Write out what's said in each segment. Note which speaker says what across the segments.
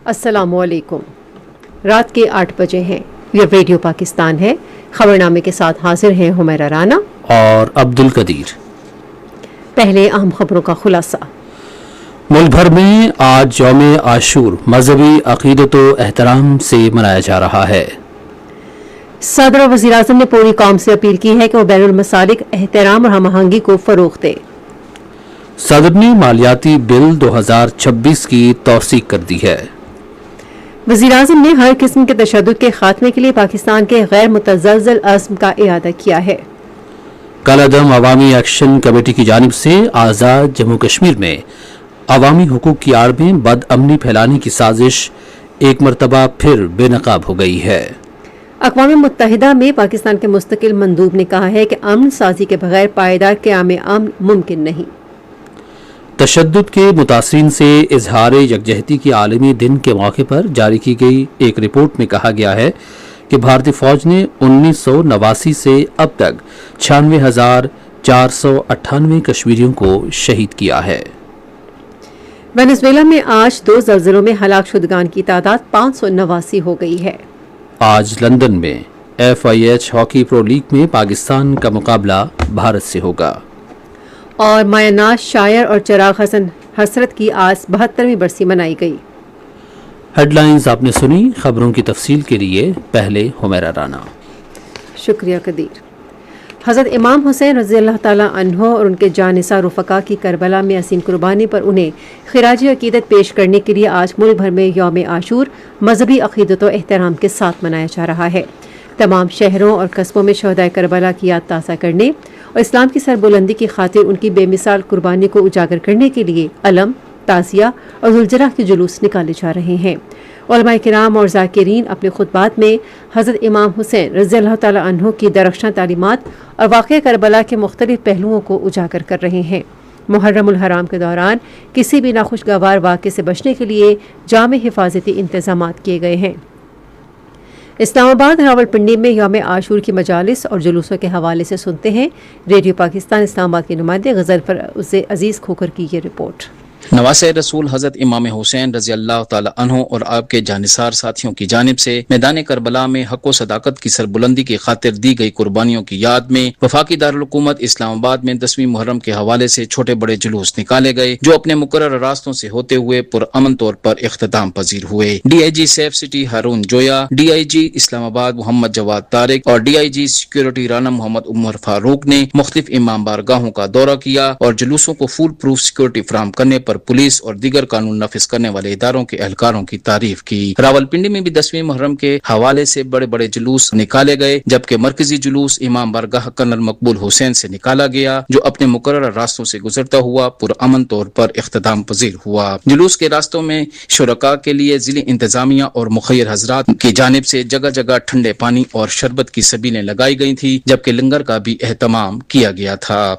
Speaker 1: السلام علیکم۔ رات کے 8 بجے ہیں۔ یہ ریڈیو پاکستان ہے۔ خبرنامے کے ساتھ حاضر ہیں حمیرہ رانا
Speaker 2: اور عبد القدیر۔
Speaker 1: پہلے اہم خبروں کا خلاصہ۔
Speaker 2: ملک بھر میں آج یوم عاشور مذہبی عقیدت و احترام سے منایا جا رہا ہے۔
Speaker 1: صدر اور وزیر اعظم نے پوری قوم سے اپیل کی ہے کہ وہ بین المسالک احترام اور ہم آہنگی کو فروغ دے۔
Speaker 2: صدر نے مالیاتی بل 2026 کی توثیق کر دی ہے۔
Speaker 1: وزیر اعظم نے ہر قسم کے تشدد کے خاتمے کے لیے پاکستان کے غیر متزلزل عزم کا اعادہ کیا ہے۔
Speaker 2: کالعدم عوامی ایکشن کمیٹی کی جانب سے آزاد جموں کشمیر میں عوامی حقوق کی آڑ میں بد امنی پھیلانے کی سازش ایک مرتبہ پھر بے نقاب ہو گئی ہے۔
Speaker 1: اقوام متحدہ میں پاکستان کے مستقل مندوب نے کہا ہے کہ امن سازی کے بغیر پائیدار قیام امن ممکن نہیں۔
Speaker 2: تشدد کے متاثرین سے اظہار یکجہتی کے عالمی دن کے موقع پر جاری کی گئی ایک رپورٹ میں کہا گیا ہے کہ بھارتی فوج نے 1989 سے اب تک 96,498 کشمیریوں کو شہید کیا ہے۔
Speaker 1: وینزویلا میں آج 2 زلزلوں میں ہلاک شدگان کی تعداد 589 ہو گئی ہے۔
Speaker 2: آج لندن میں FIH ہاکی پرو لیگ میں پاکستان کا مقابلہ بھارت سے ہوگا۔
Speaker 1: اور مایا ناز شاعر اور چراغ حسن حسرت کی آج 72ویں برسی منائی گئی۔
Speaker 2: ہیڈ لائنز آپ نے سنی۔ خبروں کی تفصیل کے لیے پہلے حمیرہ رانا۔
Speaker 1: شکریہ قدیر۔ حضرت امام حسین رضی اللہ تعالیٰ عنہ اور ان کے جانثار رفقا کی کربلا میں عظیم قربانی پر انہیں خراج عقیدت پیش کرنے کے لیے آج ملک بھر میں یوم عاشور مذہبی عقیدت و احترام کے ساتھ منایا جا رہا ہے۔ تمام شہروں اور قصبوں میں شہدائے کربلا کی یاد تازہ کرنے اور اسلام کی سربلندی کی خاطر ان کی بے مثال قربانی کو اجاگر کرنے کے لیے علم، تعزیہ اور ذوالجلالہ کے جلوس نکالے جا رہے ہیں۔ علماء کرام اور ذاکرین اپنے خطبات میں حضرت امام حسین رضی اللہ تعالیٰ عنہ کی درخشاں تعلیمات اور واقعہ کربلا کے مختلف پہلوؤں کو اجاگر کر رہے ہیں۔ محرم الحرام کے دوران کسی بھی ناخوشگوار واقعے سے بچنے کے لیے جامع حفاظتی انتظامات کیے گئے ہیں۔ اسلام آباد راولپنڈی میں یوم عاشور کی مجالس اور جلوسوں کے حوالے سے سنتے ہیں ریڈیو پاکستان اسلام آباد کے نمائندے غضنفر عزیز کھوکھر کی یہ رپورٹ۔
Speaker 3: نواسہ رسول حضرت امام حسین رضی اللہ تعالی عنہ اور آپ کے جانثار ساتھیوں کی جانب سے میدان کربلا میں حق و صداقت کی سربلندی کی خاطر دی گئی قربانیوں کی یاد میں وفاقی دارالحکومت اسلام آباد میں 10ویں محرم کے حوالے سے چھوٹے بڑے جلوس نکالے گئے جو اپنے مقررہ راستوں سے ہوتے ہوئے پرامن طور پر اختتام پذیر ہوئے۔ DIG سیف سٹی ہارون جویا، DIG اسلام آباد محمد جواد طارق اور DIG سیکورٹی رانا محمد عمر فاروق نے مختلف امام بارگاہوں کا دورہ کیا اور جلوسوں کو فول پروف سیکورٹی فراہم کرنے پر پولیس اور دیگر قانون نافذ کرنے والے اداروں کے اہلکاروں کی تعریف کی۔ راولپنڈی میں بھی 10ویں محرم کے حوالے سے بڑے بڑے جلوس نکالے گئے جبکہ مرکزی جلوس امام بارگاہ کرنل مقبول حسین سے نکالا گیا جو اپنے مقررہ راستوں سے گزرتا ہوا پرامن طور پر اختتام پذیر ہوا۔ جلوس کے راستوں میں شرکاء کے لیے ضلع انتظامیہ اور مخیر حضرات کی جانب سے جگہ جگہ ٹھنڈے پانی اور شربت کی سبیلیں لگائی گئی تھی جبکہ لنگر کا بھی اہتمام کیا گیا تھا۔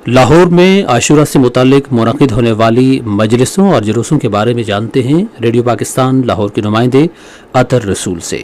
Speaker 2: لاہور میں عاشورہ سے متعلق منعقد ہونے والی مجلسوں اور جلوسوں کے بارے میں جانتے ہیں ریڈیو پاکستان لاہور کے نمائندے اطہر رسول سے۔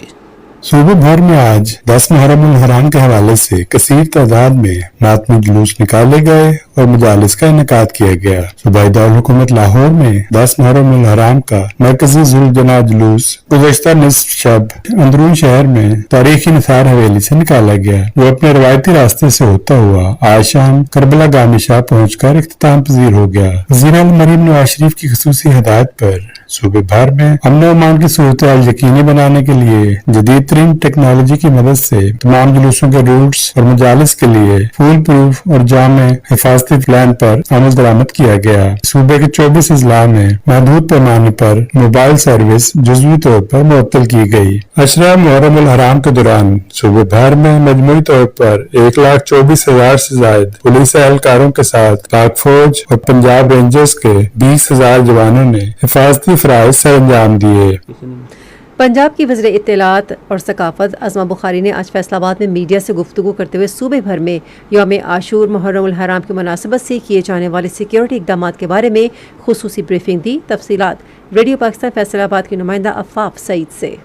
Speaker 4: صوبے بھر میں آج 10 محرم الحرام کے حوالے سے کثیر تعداد میں ماتمی جلوس نکالے گئے اور مجالس کا انعقاد کیا گیا۔ صوبائی دارالحکومت لاہور میں 10 محرم الحرام کا مرکزی ذوالجلالہ جلوس گزشتہ نصف شب اندرون شہر میں تاریخی نثار حویلی سے نکالا گیا جو اپنے روایتی راستے سے ہوتا ہوا آج شام کربلا گامی شاہ پہنچ کر اختتام پذیر ہو گیا۔ وزیر اعظم مریم نواز شریف کی خصوصی ہدایت پر صوبے بھر میں امن و امان کی صورتحال یقینی بنانے کے لیے جدید ترین ٹیکنالوجی کی مدد سے تمام جلوسوں کے روٹس اور مجالس کے لیے فول پروف اور جامع حفاظتی پلان پر عمل درآمد کیا گیا۔ صوبے کے 24 اضلاع میں محدود پیمانے پر موبائل سروس جزوی طور پر معطل کی گئی۔ عشرہ محرم الحرام کے دوران صوبے بھر میں مجموعی طور پر 1,24,000 سے زائد پولیس اہلکاروں کے ساتھ پاک فوج اور پنجاب رینجرز کے 20,000 جوانوں نے حفاظتی فرائض سر انجام دیے۔
Speaker 1: پنجاب کی وزیر اطلاعات اور ثقافت عظمہ بخاری نے آج فیصل آباد میں میڈیا سے گفتگو کرتے ہوئے صوبے بھر میں یوم عاشور محرم الحرام کی مناسبت سے کیے جانے والے سیکیورٹی اقدامات کے بارے میں خصوصی بریفنگ دی۔ تفصیلات ریڈیو پاکستان فیصل آباد کے نمائندہ عفاف سعید سے۔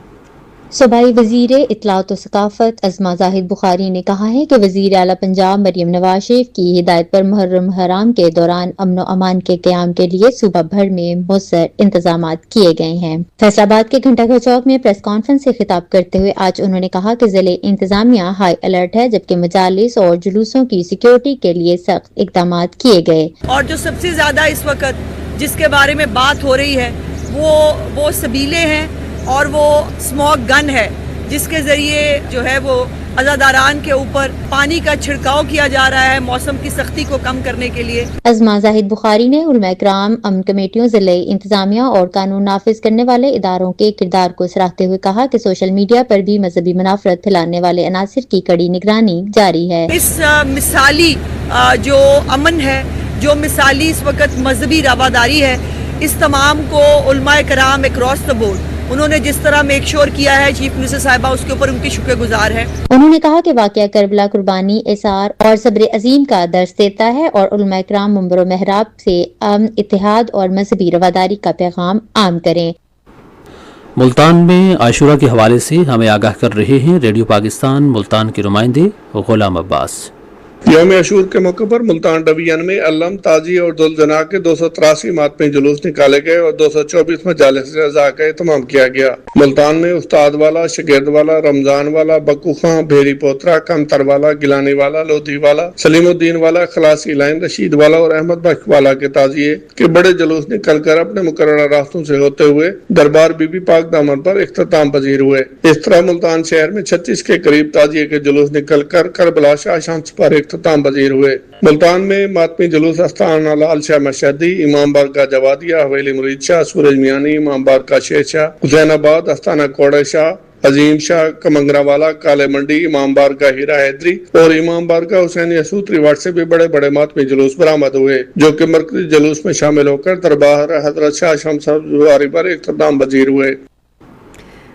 Speaker 5: صوبائی وزیر اطلاعات و ثقافت عظمہ زاہد بخاری نے کہا ہے کہ وزیر اعلیٰ پنجاب مریم نواز شریف کی ہدایت پر محرم حرام کے دوران امن و امان کے قیام کے لیے صوبہ بھر میں مؤثر انتظامات کیے گئے ہیں۔ فیصل آباد کے گھنٹہ گھر چوک میں پریس کانفرنس سے خطاب کرتے ہوئے آج انہوں نے کہا کہ ضلع انتظامیہ ہائی الرٹ ہے، جبکہ مجالس اور جلوسوں کی سیکیورٹی کے لیے سخت اقدامات کیے گئے۔
Speaker 6: اور جو سب سے زیادہ اس وقت جس کے بارے میں بات ہو رہی ہے وہ سبیلے ہیں اور وہ اسموک گن ہے، جس کے ذریعے جو ہے وہ عزاداران کے اوپر پانی کا چھڑکاؤ کیا جا رہا ہے موسم کی سختی کو کم کرنے کے لیے۔
Speaker 5: عظمہ زاہد بخاری نے علماء کرام، امن کمیٹیوں، ضلع انتظامیہ اور قانون نافذ کرنے والے اداروں کے کردار کو سراہتے ہوئے کہا کہ سوشل میڈیا پر بھی مذہبی منافرت پھیلانے والے عناصر کی کڑی نگرانی جاری ہے۔
Speaker 6: اس مثالی جو امن ہے، جو مثالی اس وقت مذہبی رواداری ہے، اس تمام کو علماء کرام اکراس دا بورڈ انہوں نے جس طرح میک شور کیا ہے، چیف منسٹر صاحبہ اس کے اوپر ان کی شکر گزار ہے۔
Speaker 5: انہوں نے کہا کہ واقعہ کربلا قربانی، اثار اور صبر عظیم کا درس دیتا ہے اور علماء کرام منبر و محراب سے امن، اتحاد اور مذہبی رواداری کا پیغام عام کریں۔
Speaker 2: ملتان میں عاشورہ کے حوالے سے ہمیں آگاہ کر رہے ہیں ریڈیو پاکستان ملتان کے نمائندے غلام عباس۔
Speaker 7: یوم عاشور کے موقع پر ملتان ڈویژن میں علم، تازی اور دلجنا کے 283 ماتمی جلوس نکالے گئے اور 224 مجالس رضا کا اہتمام کیا گیا۔ ملتان میں استاد والا، شگرد والا، رمضان والا، بکو خاں، بھیری پوترا، کمتر والا، گیلانی والا، لودھی والا، سلیم الدین والا، خلاصی لائن، رشید والا اور احمد بخش والا کے تعزیے کے بڑے جلوس نکل کر اپنے مقررہ راستوں سے ہوتے ہوئے دربار بی بی پاک دامن پر اختتام پذیر ہوئے۔ اس طرح ملتان شہر میں 36 کے قریب تعزیے کے جلوس نکل کر کربلا شاہ شمس پر اختتام پذیر ہوئے۔ ملتان میں ماتمی جلوس استانہ لال شاہ مشہدی، امام بارگاہ جوادیہ، حویلی مرید شاہ، سورج میانی، امام بارگاہ شیر شاہ، حسین آباد، استانہ کوڑے شاہ، عظیم شاہ، کمنگرہ والا، کالے منڈی، امام بارگاہ ہیرا حیدری اور امام بارگاہ حسین یسوتری واٹ سے بھی بڑے بڑے ماتمی جلوس برآمد ہوئے، جو کہ مرکزی جلوس میں شامل ہو کر دربار حضرت شاہ شمس زواری پر اختتام پذیر ہوئے۔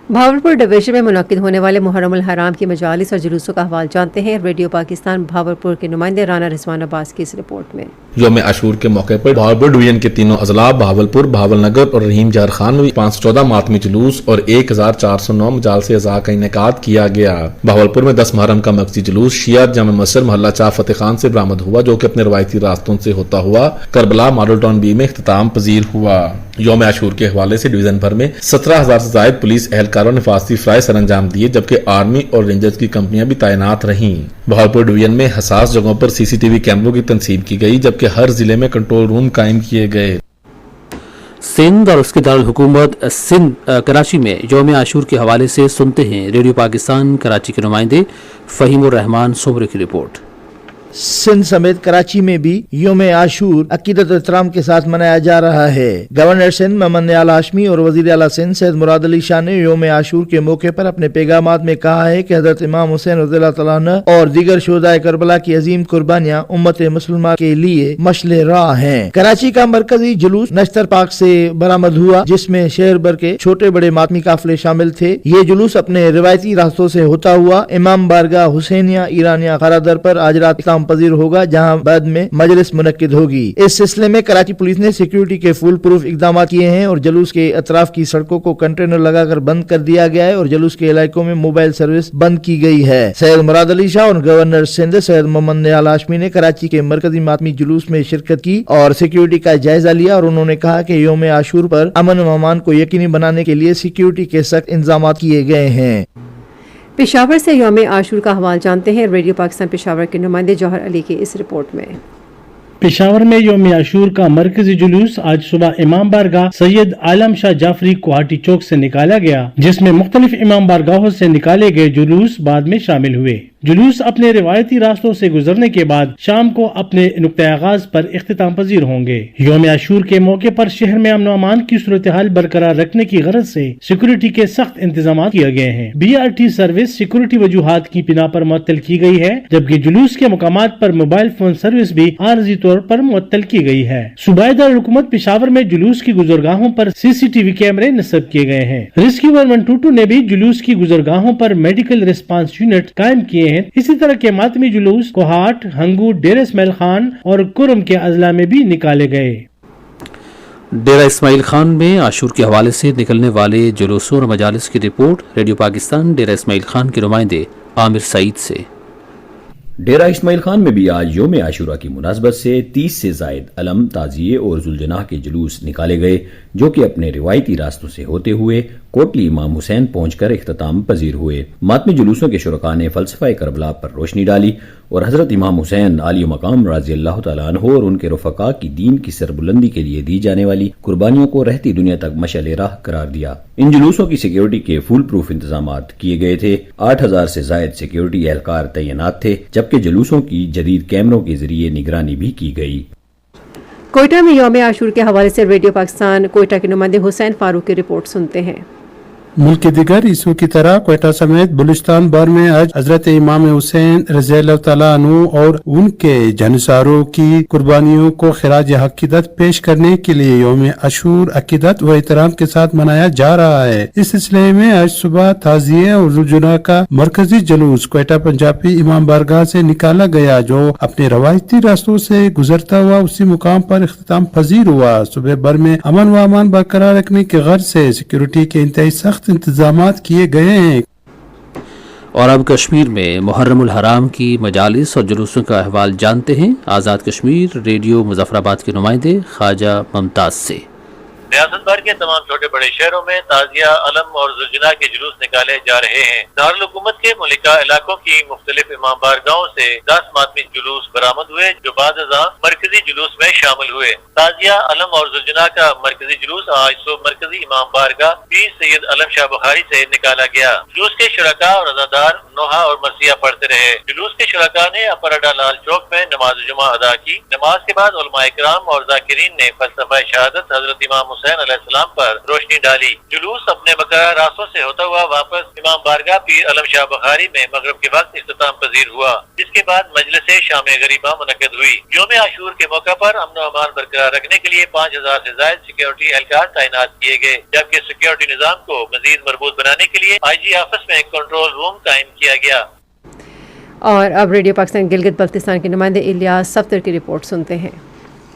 Speaker 1: بھاولپور ڈویژن میں منعقد ہونے والے محرم الحرام کی مجالس اور جلوسوں کا احوال جانتے ہیں ریڈیو پاکستان بھاولپور کے نمائندے رانا رضوان عباس کی اس رپورٹ میں۔
Speaker 8: یوم عاشور کے موقع پر بھاولپور ڈویژن کے تینوں اضلاع بھاولپور، بھاول نگر اور رحیم جار خان میں 514 ماتمی جلوس اور 1409 مجالس اعزاء کا انعقاد کیا گیا۔ بھاولپور میں 10 محرم کا مرکزی جلوس شیعہ جامع مسجد محلہ چاہ فتح خان سے برآمد ہوا، جو کہ اپنے روایتی راستوں سے ہوتا ہوا کربلا ماڈل ٹاؤن بی میں اختتام پذیر ہوا۔ یوم عاشور کے حوالے سے ڈویژن بھر میں 17,000 سے زائد پولیس اہلکاروں نے حفاظتی فرائض سر انجام دیے، جبکہ آرمی اور رینجرز کی کمپنیاں بھی تعینات رہیں۔ بھاولپور ڈویژن میں حساس جگہوں پر CCTV کیمروں کی تنصیب کی گئی، جبکہ ہر ضلع میں کنٹرول روم قائم کیے گئے۔
Speaker 2: سندھ اور اس کے دارالحکومت سندھ کراچی میں یوم عاشور کے حوالے سے سنتے ہیں ریڈیو پاکستان کراچی کے نمائندے فہیم الرحمان سومرے کی رپورٹ۔
Speaker 9: سندھ سمیت کراچی میں بھی یوم عاشور عقیدت و احترام کے ساتھ منایا جا رہا ہے۔ گورنر سندھ محمد نہال ہاشمی اور وزیر اعلیٰ سندھ سید مراد علی شاہ نے یوم عاشور کے موقع پر اپنے پیغامات میں کہا ہے کہ حضرت امام حسین رضی اللہ تعالیٰ عنہ اور دیگر شہداء کربلا کی عظیم قربانیاں امت مسلمہ کے لیے مشعل راہ ہیں۔ کراچی کا مرکزی جلوس نشتر پاک سے برآمد ہوا، جس میں شہر بھر کے چھوٹے بڑے ماتمی قافلے شامل تھے۔ یہ جلوس اپنے روایتی راستوں سے ہوتا ہوا امام بارگاہ حسینیہ ایرانیہ خارادر پر آج رات اختتام پذیر ہوگا، جہاں بعد میں مجلس منعقد ہوگی۔ اس سلسلے میں کراچی پولیس نے سیکیورٹی کے فول پروف اقدامات کیے ہیں اور جلوس کے اطراف کی سڑکوں کو کنٹینر لگا کر بند کر دیا گیا ہے اور جلوس کے علاقوں میں موبائل سروس بند کی گئی ہے۔ سید مراد علی شاہ اور گورنر سندھ سید محمد نہال ہاشمی نے کراچی کے مرکزی ماتمی جلوس میں شرکت کی اور سیکیورٹی کا جائزہ لیا، اور انہوں نے کہا کہ یوم عاشور پر امن و امان کو یقینی بنانے کے لیے سیکیورٹی کے سخت انتظامات کیے گئے ہیں۔
Speaker 1: پشاور سے یوم عاشور کا حوال جانتے ہیں ریڈیو پاکستان پشاور کے نمائندے جوہر علی کی اس رپورٹ میں۔
Speaker 10: پشاور میں یوم عاشور کا مرکزی جلوس آج صبح امام بارگاہ سید عالم شاہ جعفری کوہاٹی چوک سے نکالا گیا، جس میں مختلف امام بارگاہوں سے نکالے گئے جلوس بعد میں شامل ہوئے۔ جلوس اپنے روایتی راستوں سے گزرنے کے بعد شام کو اپنے نقطۂ آغاز پر اختتام پذیر ہوں گے۔ یوم عاشور کے موقع پر شہر میں امن و امان کی صورتحال برقرار رکھنے کی غرض سے سیکورٹی کے سخت انتظامات کیے گئے ہیں۔ BRT سروس سیکورٹی وجوہات کی بنا پر معطل کی گئی ہے، جبکہ جلوس کے مقامات پر موبائل فون سروس بھی عارضی طور پر معطل کی گئی ہے۔ صوبائی دارالحکومت پشاور میں جلوس کی گزرگاہوں پر CCTV کیمرے نصب کیے گئے ہیں۔ ریسکیو 1122 نے بھی جلوس کی گزرگاہوں پر میڈیکل ریسپانس یونٹ قائم کیے ہیں۔ اسی طرح کے ماتمی جلوس کوہاٹ، ہنگو، ڈیر اسماعیل خان اور کرم کے اضلاع میں بھی نکالے گئے۔
Speaker 2: ڈیرہ اسماعیل خان میں عاشور کے حوالے سے نکلنے والے جلوسوں اور مجالس کی رپورٹ ریڈیو پاکستان ڈیرہ اسماعیل خان کے نمائندے عامر سعید سے۔
Speaker 11: ڈیرہ اسماعیل خان میں بھی آج یوم عاشورہ کی مناسبت سے 30 سے زائد علم، تعزیے اور ذوالجناح کے جلوس نکالے گئے، جو کہ اپنے روایتی راستوں سے ہوتے ہوئے کوٹلی امام حسین پہنچ کر اختتام پذیر ہوئے۔ ماتمی جلوسوں کے شرکاء نے فلسفہ کربلا پر روشنی ڈالی اور حضرت امام حسین عالی مقام رضی اللہ تعالیٰ عنہ اور ان کے رفقاء کی دین کی سربلندی کے لیے دی جانے والی قربانیوں کو رہتی دنیا تک مشعل راہ قرار دیا۔ ان جلوسوں کی سیکیورٹی کے فول پروف انتظامات کیے گئے تھے۔ 8000 سے زائد سیکیورٹی اہلکار تعینات تھے، جبکہ جلوسوں کی جدید کیمروں کے ذریعے نگرانی بھی کی گئی۔
Speaker 1: کوئٹہ میں یوم عاشور کے حوالے سے ریڈیو پاکستان کوئٹہ کے نمائندے حسین فاروق کی رپورٹ سنتے ہیں۔
Speaker 4: ملک کے دیگر حصوں کی طرح کوئٹہ سمیت بلوچستان بھر میں آج حضرت امام حسین رضی اللہ تعالیٰ عنہ اور ان کے جانثاروں کی قربانیوں کو خراج عقیدت پیش کرنے کے لیے یوم عاشور عقیدت و احترام کے ساتھ منایا جا رہا ہے۔ اس سلسلے میں آج صبح تعزیے اور ذوالجناح کا مرکزی جلوس کوئٹہ پنجابی امام بارگاہ سے نکالا گیا، جو اپنے روایتی راستوں سے گزرتا ہوا اسی مقام پر اختتام پذیر ہوا۔ صبح بھر میں امن و امان برقرار رکھنے کی غرض سے سیکورٹی کے انتہائی سخت انتظامات کیے گئے ہیں۔
Speaker 2: اور اب کشمیر میں محرم الحرام کی مجالس اور جلوسوں کا احوال جانتے ہیں آزاد کشمیر ریڈیو مظفر آباد کے نمائندے خواجہ ممتاز سے۔
Speaker 12: ریاست بھر کے تمام چھوٹے بڑے شہروں میں تعزیہ، علم اور ذوالجناح کے جلوس نکالے جا رہے ہیں۔ دارالحکومت کے ملکہ علاقوں کی مختلف امام بارگاہوں سے 10 ماتمی جلوس برآمد ہوئے، جو بعد ازاں مرکزی جلوس میں شامل ہوئے۔ تعزیہ، علم اور ذوالجناح کا مرکزی جلوس آج صبح مرکزی امام بارگاہ پیر سید علم شاہ بخاری سے نکالا گیا۔ جلوس کے شرکاء اور عزادار نوحہ اور مرثیہ پڑھتے رہے۔ جلوس کے شرکاء نے اپر اڈا لال چوک میں نماز جمعہ ادا کی۔ نماز کے بعد علماء کرام اور ذاکرین نے فلسفہ شہادت حضرت امام حسین علیہ السلام پر روشنی ڈالی۔ جلوس اپنے مقررہ راستوں سے ہوتا ہوا واپس امام بارگاہ پیر علم شاہ بخاری میں مغرب کے وقت اختتام پذیر ہوا، جس کے بعد مجلس شام غریبہ منعقد ہوئی۔ یوم عاشور کے موقع پر امن و امان برقرار رکھنے کے لیے 5000 سے زائد سیکیورٹی اہلکار تعینات کیے گئے، جبکہ سیکیورٹی نظام کو مزید مربوط بنانے کے لیے آئی جی آفس میں کنٹرول روم قائم کیا گیا۔
Speaker 1: اور اب ریڈیو پاکستان گلگت بلتستان کے نمائندے الیاس صفدر کی رپورٹ سنتے ہیں۔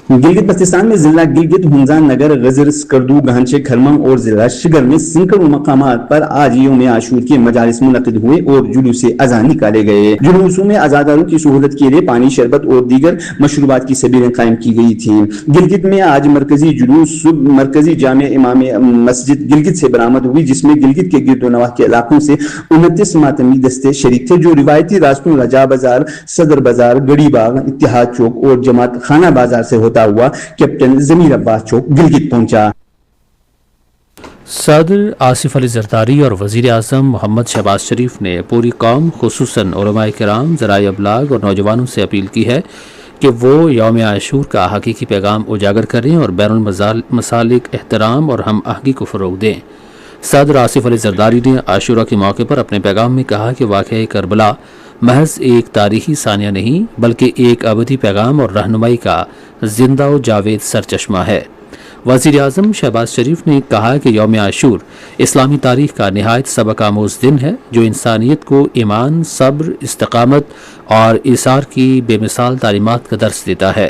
Speaker 13: گلگت بلتستان میں ضلع گلگت، ہنزا نگر، غزر، سکردو، گہنچے، کھرمم اور ضلع شگر میں سینکڑوں مقامات پر آج یوم عاشور کے مجالس منعقد ہوئے اور جلوس اذاں نکالے گئے۔ جلوسوں میں عزاداروں کی سہولت کے لیے پانی، شربت اور دیگر مشروبات کی سبیلیں قائم کی گئی تھیں۔ گلگت میں آج مرکزی جلوس صبح مرکزی جامع امام مسجد گلگت سے برآمد ہوئی، جس میں گلگت کے گرد و نواح کے علاقوں سے 29 ماتمی دستے شریک تھے، جو روایتی راستوں رجا بازار، صدر بازار، گڑی باغ، اتحاد چوک اور جماعت خانہ بازار سے ہوتا ہوا کیپٹن ضمیر عباس چوک گلگت پہنچا۔
Speaker 2: صدر آصف علی زرداری اور وزیر اعظم محمد شہباز شریف نے پوری قوم خصوصاً علماء کرام، ذرائع ابلاغ اور نوجوانوں سے اپیل کی ہے کہ وہ یوم عاشور کا حقیقی پیغام اجاگر کریں اور بین المسالک احترام اور ہم آہنگی کو فروغ دیں۔ صدر آصف علی زرداری نے عاشورہ کے موقع پر اپنے پیغام میں کہا کہ واقعہ کربلا محض ایک تاریخی ثانیہ نہیں، بلکہ ایک ابدی پیغام اور رہنمائی کا زندہ و جاوید سرچشمہ ہے۔ وزیر اعظم شہباز شریف نے کہا کہ یوم عاشور اسلامی تاریخ کا نہایت سبق آموز دن ہے، جو انسانیت کو ایمان، صبر، استقامت اور ایثار کی بے مثال تعلیمات کا درس دیتا ہے۔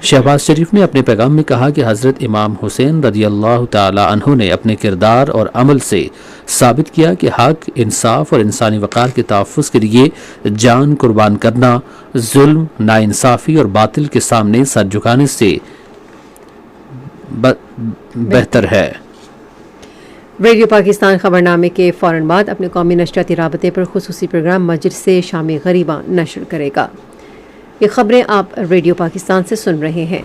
Speaker 2: شہباز شریف نے اپنے پیغام میں کہا کہ حضرت امام حسین رضی اللہ تعالی عنہ نے اپنے کردار اور عمل سے ثابت کیا کہ حق، انصاف اور انسانی وقار کے تحفظ کے لیے جان قربان کرنا ظلم، ناانصافی اور باطل کے سامنے سر جھکانے سے بہتر ہے۔
Speaker 1: ریڈیو پاکستان خبرنامے کے فوراً بعد اپنے قومی نشریاتی رابطے پر خصوصی پروگرام مجلس شام غریبہ نشر کرے گا۔ یہ خبریں آپ ریڈیو پاکستان سے سن رہے ہیں۔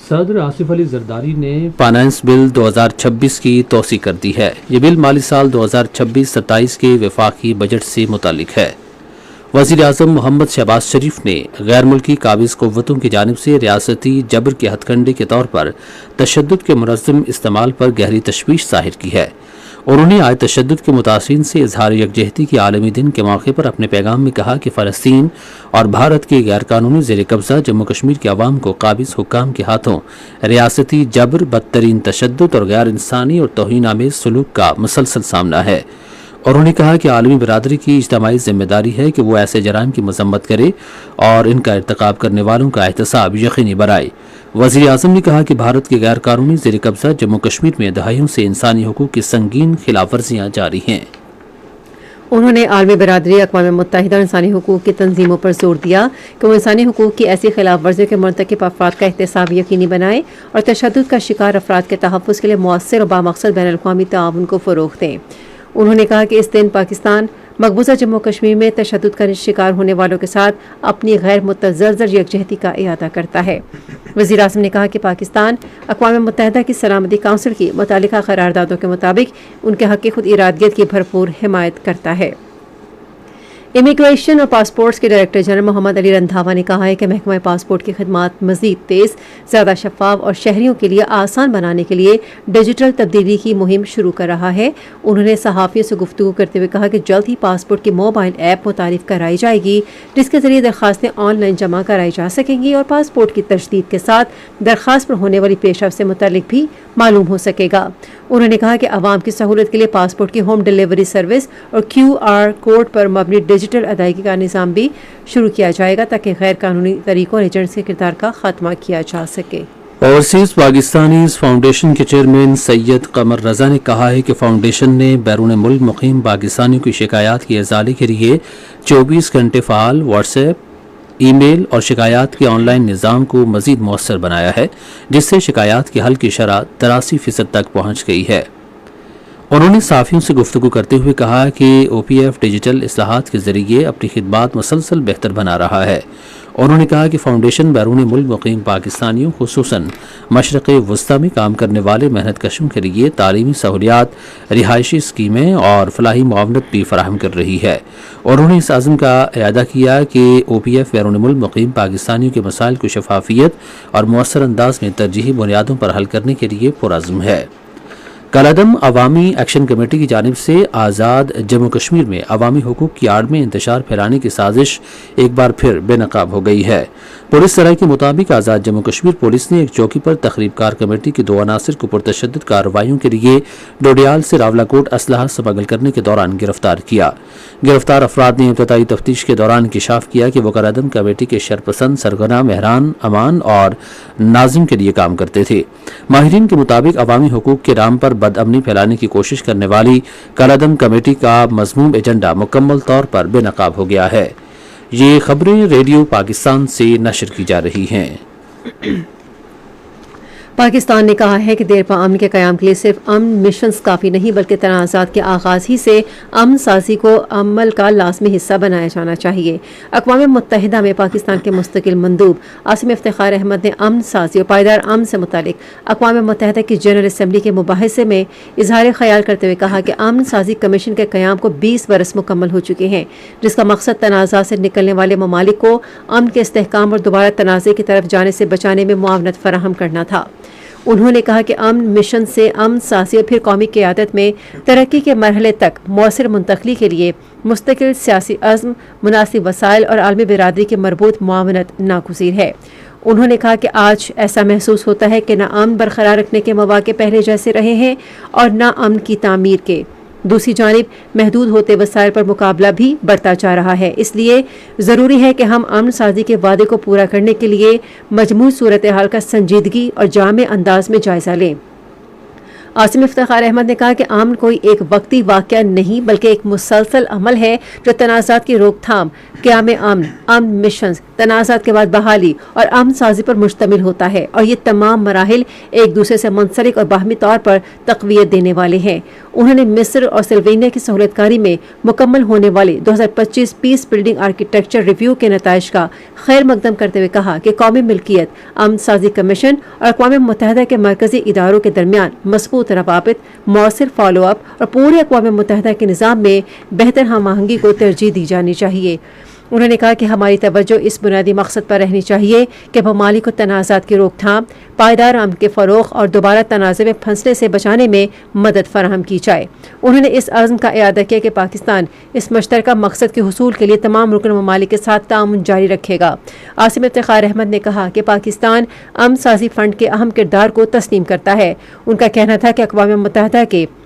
Speaker 2: صدر آصف علی زرداری نے فائنانس بل 2026 کی توثیق کر دی ہے۔ یہ بل مالی سال 2026-27 کے وفاقی بجٹ سے متعلق ہے۔ وزیر اعظم محمد شہباز شریف نے غیر ملکی قابض قوتوں کی جانب سے ریاستی جبر کے ہتھ کنڈے کے طور پر تشدد کے منظم استعمال پر گہری تشویش ظاہر کی ہے۔ انہوں نے آج تشدد کے متاثرین سے اظہار یکجہتی کے عالمی دن کے موقع پر اپنے پیغام میں کہا کہ فلسطین اور بھارت کے غیر قانونی زیر قبضہ جموں کشمیر کے عوام کو قابض حکام کے ہاتھوں ریاستی جبر، بدترین تشدد اور غیر انسانی اور توہین آمیز سلوک کا مسلسل سامنا ہے۔ اور انہوں نے کہا کہ عالمی برادری کی اجتماعی ذمہ داری ہے کہ وہ ایسے جرائم کی مذمت کرے اور ان کا ارتکاب کرنے والوں کا احتساب یقینی بنائے۔ وزیر اعظم نے کہا کہ بھارت کے غیر قانونی زیر قبضہ جموں کشمیر میں دہائیوں سے انسانی حقوق کی سنگین خلاف ورزیاں جاری ہیں۔
Speaker 1: انہوں نے عالمی برادری، اقوام متحدہ اور انسانی حقوق کی تنظیموں پر زور دیا کہ وہ انسانی حقوق کی ایسی خلاف ورزیوں کے مرتکب افراد کا احتساب یقینی بنائے اور تشدد کا شکار افراد کے تحفظ کے لیے مؤثر اور بامقصد بین الاقوامی تعاون کو فروغ دیں۔ انہوں نے کہا کہ اس دن پاکستان مقبوضہ جموں کشمیر میں تشدد کا شکار ہونے والوں کے ساتھ اپنی غیر متزلزل یکجہتی کا اعادہ کرتا ہے۔ وزیر اعظم نے کہا کہ پاکستان اقوام متحدہ کی سلامتی کونسل کی متعلقہ قراردادوں کے مطابق ان کے حق خود ارادیت کی بھرپور حمایت کرتا ہے۔ امیگریشن اور پاسپورٹس کے ڈائریکٹر جنرل محمد علی رندھاوا نے کہا ہے کہ محکمہ پاسپورٹ کی خدمات مزید تیز، زیادہ شفاف اور شہریوں کے لیے آسان بنانے کے لیے ڈیجیٹل تبدیلی کی مہم شروع کر رہا ہے۔ انہوں نے صحافیوں سے گفتگو کرتے ہوئے کہا کہ جلد ہی پاسپورٹ کی موبائل ایپ متعارف کرائی جائے گی جس کے ذریعے درخواستیں آن لائن جمع کرائی جا سکیں گی اور پاسپورٹ کی تجدید کے ساتھ درخواست پر ہونے والی پیش رفت سے متعلق بھی معلوم ہو سکے گا۔ انہوں نے کہا کہ عوام کی سہولت کے لیے پاسپورٹ کی ہوم ڈیلیوری سروس اور QR کوڈ پر مبنی ڈیجیٹل ادائیگی کا نظام بھی شروع کیا جائے گا تاکہ غیر قانونی طریقوں اور ایجنٹس کے کردار کا خاتمہ کیا جا سکے۔
Speaker 2: اوورسیز پاکستانیز فاؤنڈیشن کے چیئرمین سید قمر رضا نے کہا ہے کہ فاؤنڈیشن نے بیرون ملک مقیم پاکستانیوں کی شکایات کے ازالے کے لیے 24 گھنٹے فعال واٹس ایپ، ای میل اور شکایات کے آن لائن نظام کو مزید مؤثر بنایا ہے جس سے شکایات کے حل کی شرح 83% تک پہنچ گئی ہے۔ انہوں نے صحافیوں سے گفتگو کرتے ہوئے کہا کہ OPF ڈیجیٹل اصلاحات کے ذریعے اپنی خدمات مسلسل بہتر بنا رہا ہے۔ انہوں نے کہا کہ فاؤنڈیشن بیرون ملک مقیم پاکستانیوں خصوصاً مشرق وسطی میں کام کرنے والے محنت کشوں کے لیے تعلیمی سہولیات، رہائشی اسکیمیں اور فلاحی معاونت بھی فراہم کر رہی ہے۔ انہوں نے اس عزم کا اعادہ کیا کہ OPF بیرون ملک مقیم پاکستانیوں کے مسائل کو شفافیت اور مؤثر انداز میں ترجیحی بنیادوں پر حل کرنے کے لیے پرعزم ہے۔ کالعدم عوامی ایکشن کمیٹی کی جانب سے آزاد جموں کشمیر میں عوامی حقوق کی آڑ میں انتشار پھیلانے کی سازش ایک بار پھر بے نقاب ہو گئی ہے۔ پولیس سرائے کے مطابق آزاد جموں کشمیر پولیس نے ایک چوکی پر تخریب کار کمیٹی کے 2 عناصر کو پرتشدد کارروائیوں کے لیے ڈوڈیال سے راولاکوٹ اسلحہ سمگل کرنے کے دوران گرفتار کیا۔ گرفتار افراد نے ابتدائی تفتیش کے دوران انکشاف کیا کہ وہ کالعدم کمیٹی کے شرپسند سرگنا مہران امان اور ناظم کے لیے کام کرتے تھے۔ ماہرین کے مطابق عوامی حقوق کے نام پر بد امنی پھیلانے کی کوشش کرنے والی کالعدم کمیٹی کا مذموم ایجنڈا مکمل طور پر بے نقاب ہو گیا ہے۔ یہ خبریں ریڈیو پاکستان سے نشر کی جا رہی ہیں۔
Speaker 1: پاکستان نے کہا ہے کہ دیرپا امن کے قیام کے لیے صرف امن مشنز کافی نہیں بلکہ تنازعات کے آغاز ہی سے امن سازی کو عمل کا لازمی حصہ بنایا جانا چاہیے۔ اقوام متحدہ میں پاکستان کے مستقل مندوب عاصم افتخار احمد نے امن سازی اور پائیدار امن سے متعلق اقوام متحدہ کی جنرل اسمبلی کے مباحثے میں اظہار خیال کرتے ہوئے کہا کہ امن سازی کمیشن کے قیام کو 20 برس مکمل ہو چکے ہیں جس کا مقصد تنازعات سے نکلنے والے ممالک کو امن کے استحکام اور دوبارہ تنازع کی طرف جانے سے بچانے میں معاونت فراہم کرنا تھا۔ انہوں نے کہا کہ امن مشن سے امن سازی اور پھر قومی قیادت میں ترقی کے مرحلے تک مؤثر منتقلی کے لیے مستقل سیاسی عزم، مناسب وسائل اور عالمی برادری کی مربوط معاونت ناگزیر ہے۔ انہوں نے کہا کہ آج ایسا محسوس ہوتا ہے کہ نہ امن برقرار رکھنے کے مواقع پہلے جیسے رہے ہیں اور نہ امن کی تعمیر کے۔ دوسری جانب محدود ہوتے وسائل پر مقابلہ بھی بڑھتا جا رہا ہے، اس لیے ضروری ہے کہ ہم امن سازی کے وعدے کو پورا کرنے کے لیے مجموعی صورتحال کا سنجیدگی اور جامع انداز میں جائزہ لیں۔ عاصم افتخار احمد نے کہا کہ امن کوئی ایک وقتی واقعہ نہیں بلکہ ایک مسلسل عمل ہے جو تنازعات کی روک تھام، قیام امن مشنز، تنازعات کے بعد بحالی اور امن سازی پر مشتمل ہوتا ہے، اور یہ تمام مراحل ایک دوسرے سے منسلک اور باہمی طور پر تقویت دینے والے ہیں۔ انہوں نے مصر اور سلوینیا کی سہولت کاری میں مکمل ہونے والے 2025 پیس بلڈنگ آرکیٹیکچر ریویو کے نتائج کا خیر مقدم کرتے ہوئے کہا کہ قومی ملکیت، امن سازی کمیشن اور اقوام متحدہ کے مرکزی اداروں کے درمیان مضبوط روابط، مؤثر فالو اپ اور پورے اقوام متحدہ کے نظام میں بہتر ہم آہنگی کو ترجیح دی جانی چاہیے۔ انہوں نے کہا کہ ہماری توجہ اس بنیادی مقصد پر رہنی چاہیے کہ ممالک کو تنازعات کی روک تھام، پائیدار امن کے فروغ اور دوبارہ تنازع میں پھنسنے سے بچانے میں مدد فراہم کی جائے۔ انہوں نے اس عزم کا اعادہ کیا کہ پاکستان اس مشترکہ مقصد کے حصول کے لیے تمام رکن ممالک کے ساتھ تعاون جاری رکھے گا۔ عاصم افتخار احمد نے کہا کہ پاکستان امن سازی فنڈ کے اہم کردار کو تسلیم کرتا ہے۔ ان کا کہنا تھا کہ اقوام متحدہ کے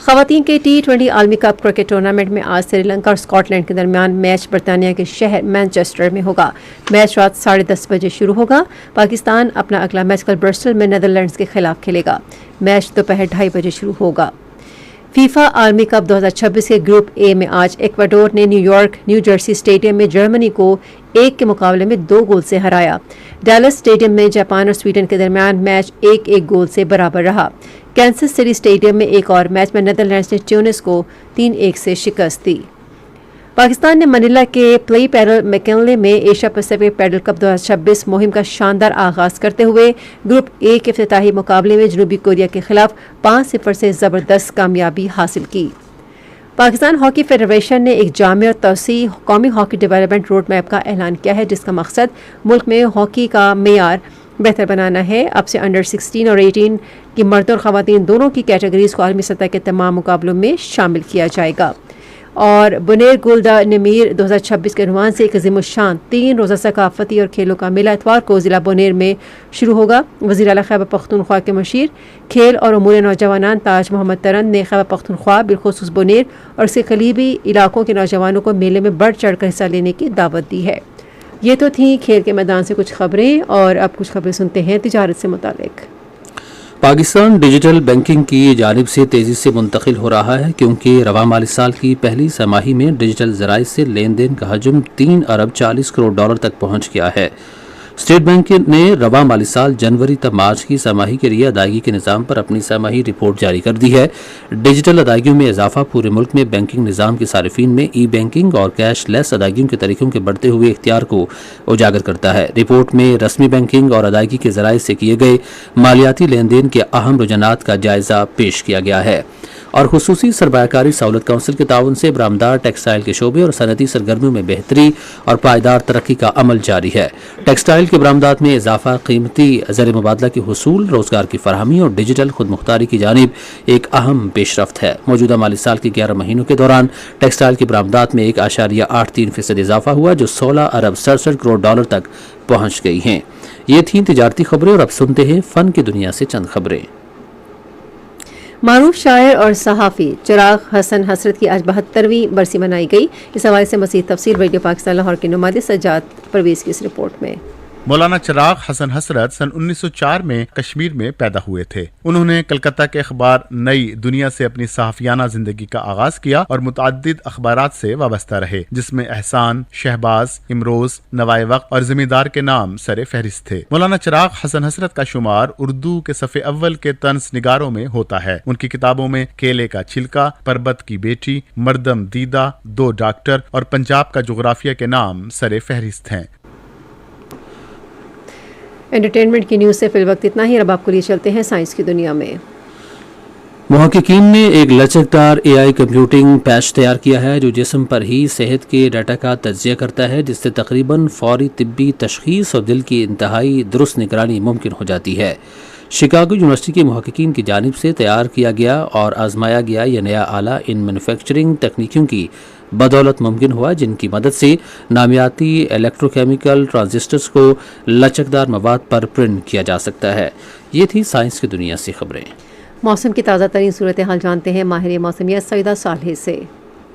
Speaker 1: خواتین کے T20 عالمی کپ کرکٹ ٹورنامنٹ میں آج سری لنکا اور اسکاٹ لینڈ کے درمیان میچ برطانیہ کے شہر مانچسٹر میں ہوگا. میچ رات 10:30 بجے شروع ہوگا. پاکستان اپنا اگلا میچ کل برسٹل میں نیدرلینڈز کے خلاف کھیلے گا. میچ دوپہر 2:30 بجے شروع ہوگا. فیفا عالمی کپ 2026 کے گروپ اے میں آج ایکواڈور نے نیو جرسی اسٹیڈیم میں جرمنی کو 1 کے مقابلے میں 2 گول سے ہرایا. ڈیلس اسٹیڈیم میں جاپان اور سویڈن کے درمیان میچ 1-1 گول سے برابر رہا. کینسس سٹی اسٹیڈیم میں ایک اور میچ میں نیدرلینڈز نے ٹیونس کو 3-1 سے شکست دی. پاکستان نے منیلا کے پلی پیڈل میکنلے میں ایشیا پیسیفک پیڈل کپ 2026 مہم کا شاندار آغاز کرتے ہوئے گروپ اے کے افتتاحی مقابلے میں جنوبی کوریا کے خلاف 5-0 سے زبردست کامیابی حاصل کی. پاکستان ہاکی فیڈریشن نے ایک جامع اور توسیع قومی ہاکی ڈیولپمنٹ روڈ میپ کا اعلان کیا ہے، جس کا مقصد ملک میں ہاکی کا معیار بہتر بنانا ہے. اب سے انڈر 16 اور 18 کی مردوں اور خواتین دونوں کی کیٹیگریز کو عالمی سطح کے تمام مقابلوں میں شامل کیا جائے گا. اور بنیر گولدا نمیر 2026 کے عنوان سے ایک عظیم الشان 3 روزہ ثقافتی اور کھیلوں کا میلہ اتوار کو ضلع بنیر میں شروع ہوگا. وزیر اعلیٰ خیبر پختونخوا کے مشیر کھیل اور امور نوجوانان تاج محمد ترن نے خیبر پختونخوا بالخصوص بنیر اور اس کے قریبی علاقوں کے نوجوانوں کو میلے میں بڑھ چڑھ کر حصہ لینے کی دعوت دی ہے. یہ تو تھیں کھیل کے میدان سے کچھ خبریں، اور اب کچھ خبریں سنتے ہیں تجارت سے متعلق.
Speaker 2: پاکستان ڈیجیٹل بینکنگ کی جانب سے تیزی سے منتقل ہو رہا ہے، کیونکہ رواں مالی سال کی پہلی سہ ماہی میں ڈیجیٹل ذرائع سے لین دین کا حجم 3 ارب 40 کروڑ ڈالر تک پہنچ گیا ہے. اسٹیٹ بینک نے رواں مالی سال جنوری تا مارچ کی سہ ماہی کے لیے ادائیگی کے نظام پر اپنی سہ ماہی رپورٹ جاری کر دی ہے. ڈیجیٹل ادائیگیوں میں اضافہ پورے ملک میں بینکنگ نظام کے صارفین میں ای بینکنگ اور کیش لیس ادائیگیوں کے طریقوں کے بڑھتے ہوئے اختیار کو اجاگر کرتا ہے. رپورٹ میں رسمی بینکنگ اور ادائیگی کے ذرائع سے کیے گئے مالیاتی لین دین کے اہم رجحانات کا جائزہ پیش کیا گیا ہے. اور خصوصی سرمایہ کاری سہولت کونسل کے تعاون سے برآمدات ٹیکسٹائل کے شعبے اور صنعتی سرگرمیوں میں بہتری اور پائیدار ترقی کا عمل جاری ہے. ٹیکسٹائل کے برآمدات میں اضافہ، قیمتی زر مبادلہ کے حصول، روزگار کی فراہمی اور ڈیجیٹل خود مختاری کی جانب ایک اہم پیش رفت ہے. موجودہ مالی سال کے 11 مہینوں کے دوران ٹیکسٹائل کی برآمدات میں 1.83% اضافہ ہوا، جو 16 ارب 67 کروڑ ڈالر تک پہنچ گئی ہیں. یہ تھیں تجارتی خبریں، اور اب سنتے ہیں فن کی دنیا سے چند خبریں.
Speaker 1: معروف شاعر اور صحافی چراغ حسن حسرت کی آج 72ویں برسی منائی گئی. اس حوالے سے مزید تفصیل ریڈیو پاکستان لاہور کے نمائندے سجاد پرویز کی اس رپورٹ میں.
Speaker 14: مولانا چراغ حسن حسرت سن 1904 میں کشمیر میں پیدا ہوئے تھے. انہوں نے کلکتہ کے اخبار نئی دنیا سے اپنی صحافیانہ زندگی کا آغاز کیا اور متعدد اخبارات سے وابستہ رہے، جس میں احسان، شہباز، امروز، نوائے وقت اور زمیندار کے نام سر فہرست تھے. مولانا چراغ حسن حسرت کا شمار اردو کے صفحے اول کے طنز نگاروں میں ہوتا ہے. ان کی کتابوں میں کیلے کا چھلکا، پربت کی بیٹی، مردم دیدہ، 2 ڈاکٹر اور پنجاب کا جغرافیہ کے نام سر فہرست ہیں.
Speaker 1: انٹرٹینمنٹ کی نیوز سے فی الوقت اتنا ہی. اب آپ کو لیے چلتے ہیں سائنس کی دنیا میں.
Speaker 2: محققین نے ایک لچکدار AI کمپیوٹنگ پیچ تیار کیا ہے جو جسم پر ہی صحت کے ڈیٹا کا تجزیہ کرتا ہے، جس سے تقریباً فوری طبی تشخیص اور دل کی انتہائی درست نگرانی ممکن ہو جاتی ہے. شکاگو یونیورسٹی کے محققین کی جانب سے تیار کیا گیا اور آزمایا گیا یہ نیا آلہ ان مینوفیکچرنگ تکنیکوں کی بدولت ممکن ہوا جن کی مدد سے نامیاتی الیکٹروکیمیکل ٹرانزسٹرز کو لچکدار مواد پر پرنٹ کیا جا سکتا ہے. یہ تھی سائنس کی دنیا سے خبریں.
Speaker 1: موسم کی تازہ ترین صورتحال جانتے ہیں ماہر موسمیات سعیدہ صالح سے.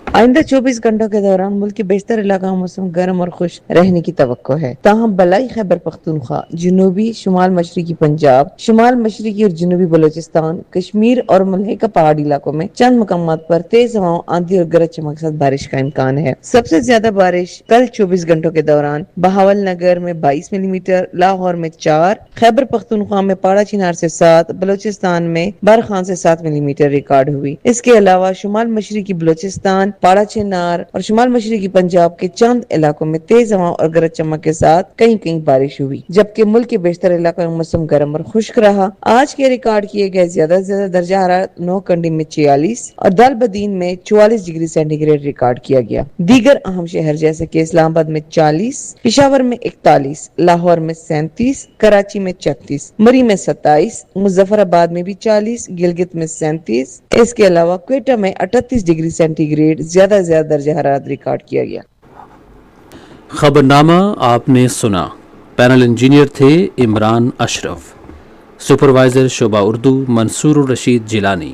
Speaker 15: آئندہ 24 گھنٹوں کے دوران ملک کے بیشتر علاقوں میں موسم گرم اور خشک رہنے کی توقع ہے، تاہم بلائی خیبر پختونخوا، جنوبی شمال مشرقی پنجاب، شمال مشرقی اور جنوبی بلوچستان، کشمیر اور ملحقہ پہاڑی علاقوں میں چند مقامات پر تیز ہواؤں، آندھی اور گرج چمک کے ساتھ بارش کا امکان ہے. سب سے زیادہ بارش کل 24 گھنٹوں کے دوران بہاول نگر میں 22 ملی میٹر، لاہور میں 4، خیبر پختونخوا میں پاڑا چنار سے 7، بلوچستان میں برخان سے 7 ملی میٹر ریکارڈ ہوئی. اس کے علاوہ شمال مشرقی بلوچستان، پاڑا چنار اور شمال مشرقی پنجاب کے چند علاقوں میں تیز ہوا اور گرج چمک کے ساتھ کہیں کہیں بارش ہوئی، جبکہ ملک کے بیشتر علاقوں میں موسم گرم اور خشک رہا. آج کے ریکارڈ کیے گئے زیادہ سے زیادہ درجہ حرارت نوکنڈی میں 46 اور دال بدین میں 44 ڈگری سینٹی گریڈ ریکارڈ کیا گیا. دیگر اہم شہر جیسے کہ اسلام آباد میں 40، پشاور میں 41، لاہور میں 37، کراچی میں 36، مری میں 27، مظفر آباد میں بھی 40، گلگت میں 37. اس کے علاوہ کوئٹہ میں 38 ڈگری سینٹی گریڈ زیادہ درجہ حرارت ریکارڈ کیا گیا.
Speaker 2: خبرنامہ آپ نے سنا. پینل انجینئر تھے عمران اشرف، سپروائزر شعبہ اردو منصور الرشید جیلانی،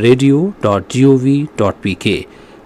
Speaker 2: radio.gov.pk